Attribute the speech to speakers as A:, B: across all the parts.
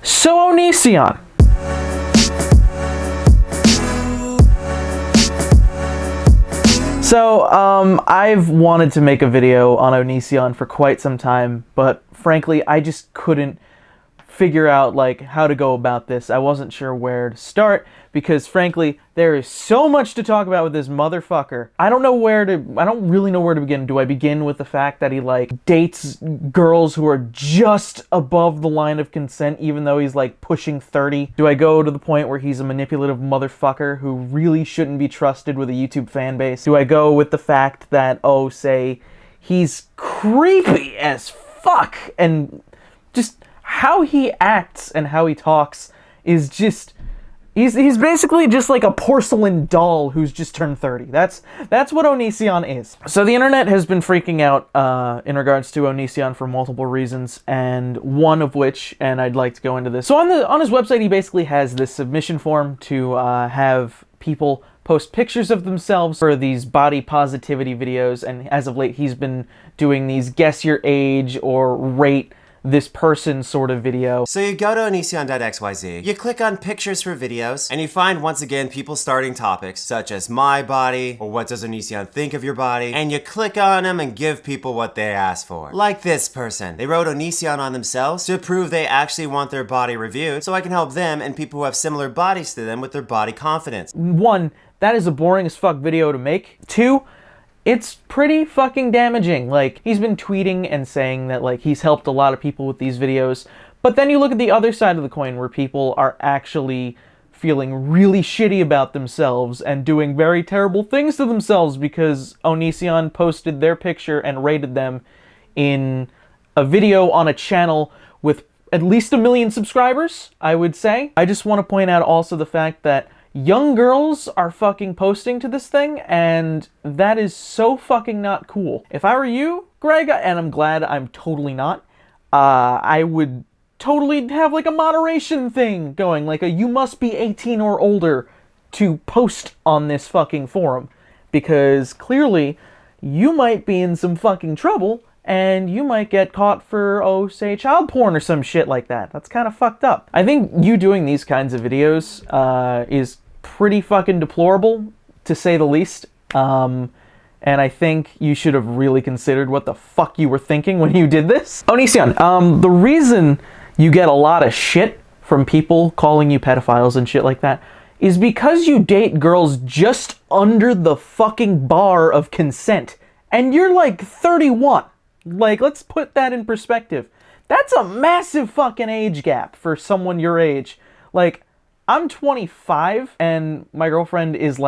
A: So Onision. I've wanted to make a video on Onision for quite some time, but frankly, I just couldn't figure out how to go about this. I wasn't sure where to start because frankly, there is so much to talk about with this motherfucker. I don't really know where to begin. Do I begin with the fact that he dates girls who are just above the line of consent even though he's pushing 30? Do I go to the point where he's a manipulative motherfucker who really shouldn't be trusted with a YouTube fan base? Do I go with the fact that, say, he's creepy as fuck and just how he acts and how he talks is just... He's basically just like a porcelain doll who's just turned 30. That's what Onision is. So the internet has been freaking out in regards to Onision for multiple reasons, and one of which, and I'd like to go into this. So on his website, he basically has this submission form to have people post pictures of themselves for these body positivity videos, and as of late, he's been doing these guess your age or rate this person sort of video.
B: So you go to onision.xyz, you click on pictures for videos, and you find once again people starting topics such as my body, or what does Onision think of your body, and you click on them and give people what they asked for. Like this person. They wrote Onision on themselves to prove they actually want their body reviewed, so I can help them and people who have similar bodies to them with their body confidence.
A: 1, that is a boring as fuck video to make. 2, it's pretty fucking damaging. He's been tweeting and saying that, he's helped a lot of people with these videos, but then you look at the other side of the coin where people are actually feeling really shitty about themselves and doing very terrible things to themselves because Onision posted their picture and rated them in a video on a channel with at least 1 million subscribers, I would say. I just want to point out also the fact that young girls are fucking posting to this thing, and that is so fucking not cool. If I were you, Greg, and I'm glad I'm totally not, I would totally have a moderation thing going, a you must be 18 or older to post on this fucking forum, because clearly you might be in some fucking trouble, and you might get caught for, say, child porn or some shit like that. That's kind of fucked up. I think you doing these kinds of videos is pretty fucking deplorable, to say the least. And I think you should have really considered what the fuck you were thinking when you did this. Onision, the reason you get a lot of shit from people calling you pedophiles and shit like that is because you date girls just under the fucking bar of consent. And you're 31. Let's put that in perspective. That's a massive fucking age gap for someone your age. I'm 25, and my girlfriend is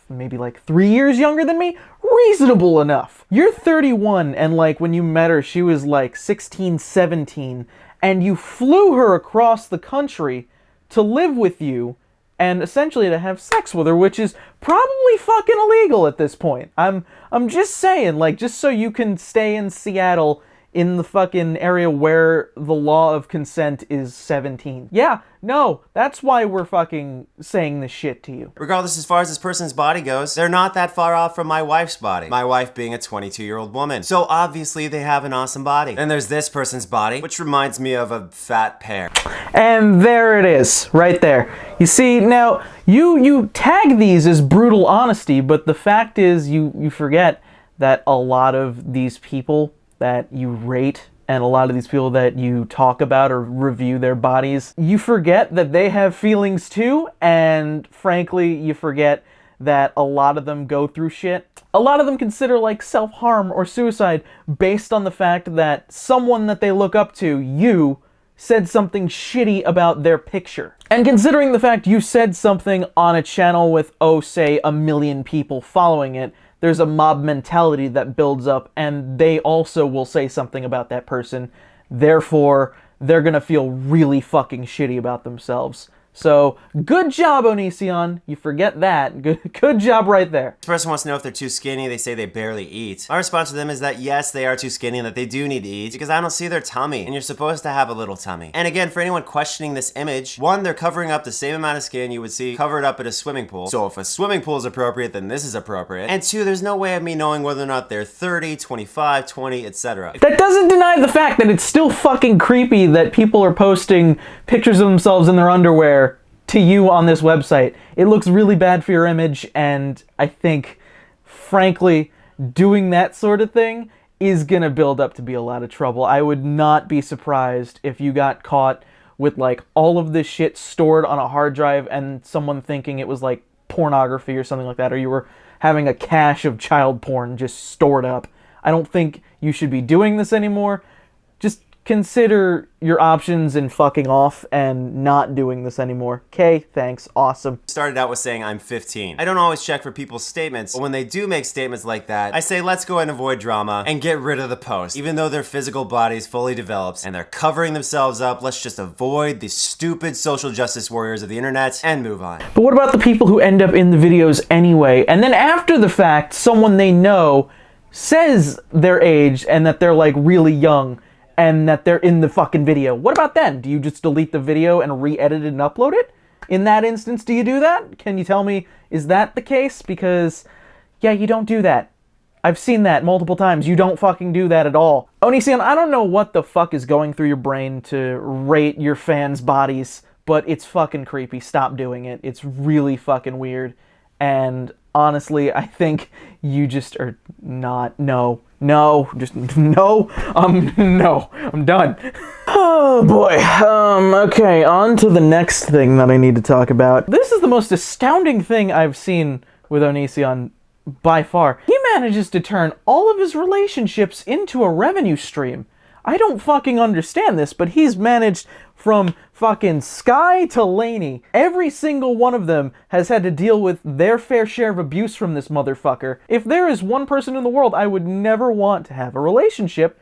A: maybe 3 years younger than me. Reasonable enough. You're 31, and when you met her, she was 16, 17, and you flew her across the country to live with you and essentially to have sex with her, which is probably fucking illegal at this point. I'm just saying, just so you can stay in Seattle in the fucking area where the law of consent is 17. Yeah, no, that's why we're fucking saying this shit to you.
B: Regardless, as far as this person's body goes, they're not that far off from my wife's body. My wife being a 22-year-old woman. So obviously they have an awesome body. And there's this person's body, which reminds me of a fat pear.
A: And there it is, right there. You see, now, you tag these as brutal honesty, but the fact is you forget that a lot of these people that you rate and a lot of these people that you talk about or review their bodies, you forget that they have feelings too, and frankly, you forget that a lot of them go through shit. A lot of them consider self-harm or suicide based on the fact that someone that they look up to, you, said something shitty about their picture. And considering the fact you said something on a channel with, say, 1 million people following it, there's a mob mentality that builds up, and they also will say something about that person. Therefore, they're gonna feel really fucking shitty about themselves. So, good job, Onision. You forget that. Good job right there.
B: This person wants to know if they're too skinny. They say they barely eat. My response to them is that yes, they are too skinny and that they do need to eat because I don't see their tummy. And you're supposed to have a little tummy. And again, for anyone questioning this image, one, they're covering up the same amount of skin you would see covered up at a swimming pool. So if a swimming pool is appropriate, then this is appropriate. And two, there's no way of me knowing whether or not they're 30, 25, 20, etc.
A: That doesn't deny the fact that it's still fucking creepy that people are posting pictures of themselves in their underwear to you on this website. It looks really bad for your image, and I think, frankly, doing that sort of thing is gonna build up to be a lot of trouble. I would not be surprised if you got caught with like all of this shit stored on a hard drive and someone thinking it was like pornography or something like that, or you were having a cache of child porn just stored up. I don't think you should be doing this anymore. Just consider your options and fucking off and not doing this anymore. Okay, thanks, awesome.
B: Started out with saying I'm 15. I don't always check for people's statements, but when they do make statements like that, I say let's go ahead and avoid drama and get rid of the post. Even though their physical body's fully developed and they're covering themselves up, let's just avoid the stupid social justice warriors of the internet and move on.
A: But what about the people who end up in the videos anyway, and then after the fact, someone they know says their age and that they're like really young and that they're in the fucking video? What about them? Do you just delete the video and re-edit it and upload it? In that instance, do you do that? Can you tell me, is that the case? Because, yeah, you don't do that. I've seen that multiple times. You don't fucking do that at all. Onision, I don't know what the fuck is going through your brain to rate your fans' bodies, but it's fucking creepy. Stop doing it. It's really fucking weird. And honestly, I think you just are not, no, just no, no, I'm done. Oh boy, okay, on to the next thing that I need to talk about. This is the most astounding thing I've seen with Onision by far. He manages to turn all of his relationships into a revenue stream. I don't fucking understand this, but he's managed from fucking Sky to Lainey. Every single one of them has had to deal with their fair share of abuse from this motherfucker. If there is one person in the world I would never want to have a relationship,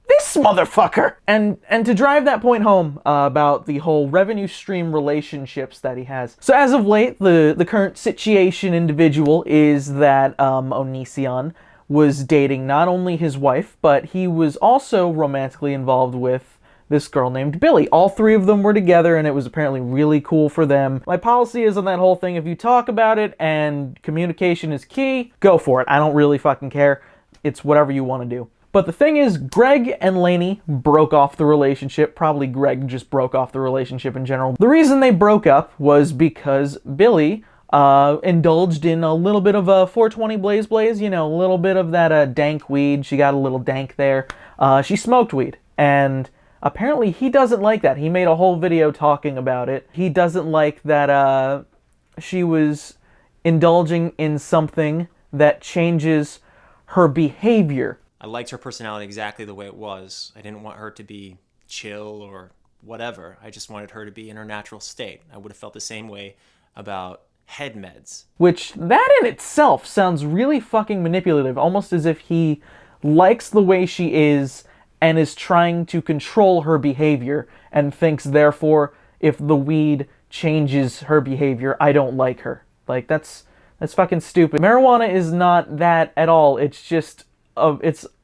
A: this motherfucker! And to drive that point home about the whole revenue stream relationships that he has. So as of late, the current situation individual is that Onision was dating not only his wife, but he was also romantically involved with this girl named Billy. All three of them were together, and it was apparently really cool for them. My policy is on that whole thing, if you talk about it and communication is key, go for it. I don't really fucking care. It's whatever you want to do. But the thing is, Greg and Lainey broke off the relationship. Probably Greg just broke off the relationship in general. The reason they broke up was because Billy indulged in a little bit of a 420 blaze, you know, a little bit of that dank weed. She got a little dank there. She smoked weed, and apparently he doesn't like that. He made a whole video talking about it. He doesn't like that she was indulging in something that changes her behavior.
C: I liked her personality exactly the way it was. I didn't want her to be chill or whatever. I just wanted her to be in her natural state. I would have felt the same way about head meds.
A: Which, that in itself sounds really fucking manipulative, almost as if he likes the way she is and is trying to control her behavior and thinks, therefore, if the weed changes her behavior, I don't like her. Like, that's fucking stupid. Marijuana is not that at all. It's just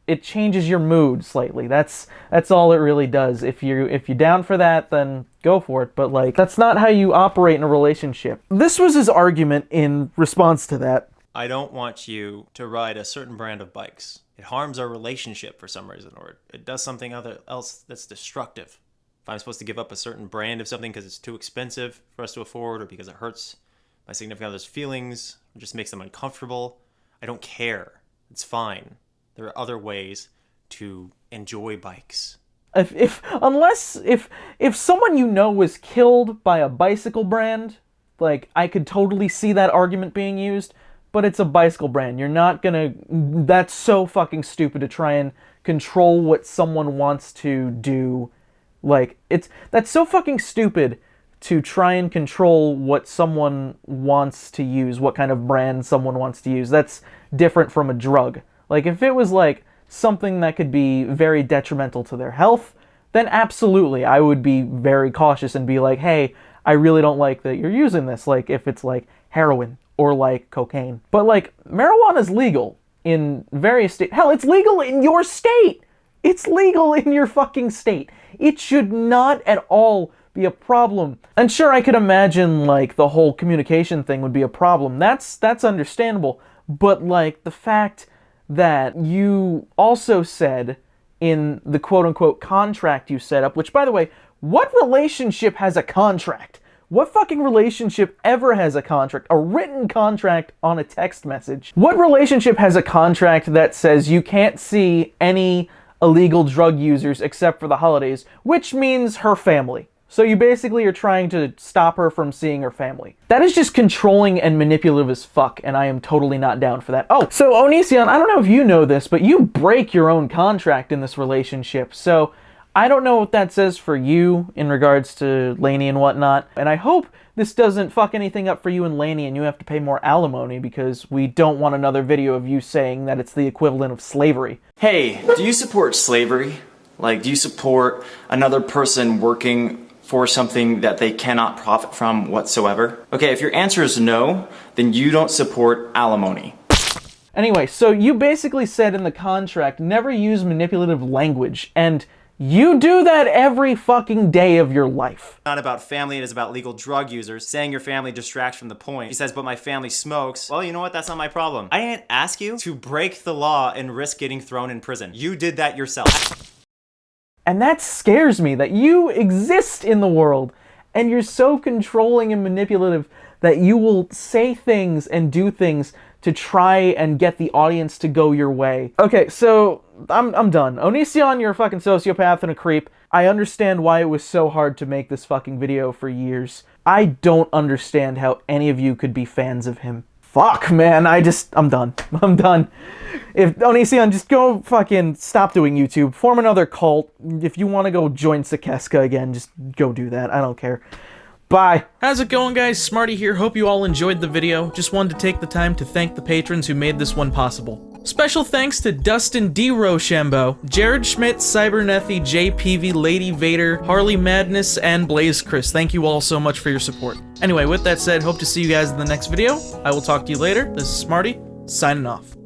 A: it changes your mood slightly. That's all it really does. If you're down for that, then go for it. But like, that's not how you operate in a relationship. This was his argument in response to that.
C: I don't want you to ride a certain brand of bikes. It harms our relationship for some reason, or it does something else that's destructive. If I'm supposed to give up a certain brand of something because it's too expensive for us to afford, or because it hurts my significant other's feelings, or just makes them uncomfortable, I don't care. It's fine. There are other ways to enjoy bikes.
A: If someone you know was killed by a bicycle brand, like, I could totally see that argument being used, but it's a bicycle brand. You're not gonna... That's so fucking stupid to try and control what someone wants to do. Like, that's so fucking stupid to try and control what someone wants to use, what kind of brand someone wants to use. That's different from a drug. Like, if it was, like, something that could be very detrimental to their health, then absolutely, I would be very cautious and be like, hey, I really don't like that you're using this, like if it's like heroin or like cocaine. But like marijuana's legal in various states. Hell, it's legal in your state. It's legal in your fucking state. It should not at all be a problem. And sure, I could imagine like the whole communication thing would be a problem. That's understandable. But like the fact that you also said in the quote-unquote contract you set up, which by the way, what relationship has a contract? What fucking relationship ever has a contract? A written contract on a text message? What relationship has a contract that says you can't see any illegal drug users except for the holidays, which means her family? So you basically are trying to stop her from seeing her family. That is just controlling and manipulative as fuck, and I am totally not down for that. Oh, so Onision, I don't know if you know this, but you break your own contract in this relationship, so I don't know what that says for you in regards to Lainey and whatnot, and I hope this doesn't fuck anything up for you and Lainey and you have to pay more alimony, because we don't want another video of you saying that it's the equivalent of slavery.
D: Hey, do you support slavery? Like, do you support another person working for something that they cannot profit from whatsoever? Okay, if your answer is no, then you don't support alimony.
A: Anyway, so you basically said in the contract, never use manipulative language, and you do that every fucking day of your life.
C: Not about family, it is about legal drug users. Saying your family distracts from the point. He says, but my family smokes. Well, you know what? That's not my problem. I didn't ask you to break the law and risk getting thrown in prison. You did that yourself.
A: And that scares me, that you exist in the world, and you're so controlling and manipulative that you will say things and do things to try and get the audience to go your way. Okay, so I'm done. Onision, you're a fucking sociopath and a creep. I understand why it was so hard to make this fucking video for years. I don't understand how any of you could be fans of him. Fuck, man, I'm done. I'm done. If Onision, just go fucking stop doing YouTube. Form another cult. If you want to go join Sakeska again, just go do that. I don't care. Bye. How's it going, guys? Smarty here. Hope you all enjoyed the video. Just wanted to take the time to thank the patrons who made this one possible. Special thanks to Dustin D. Rochambeau, Jared Schmidt, Cybernethy, JPV, Lady Vader, Harley Madness, and Blaze Chris. Thank you all so much for your support. Anyway, with that said, hope to see you guys in the next video. I will talk to you later. This is Smarty, signing off.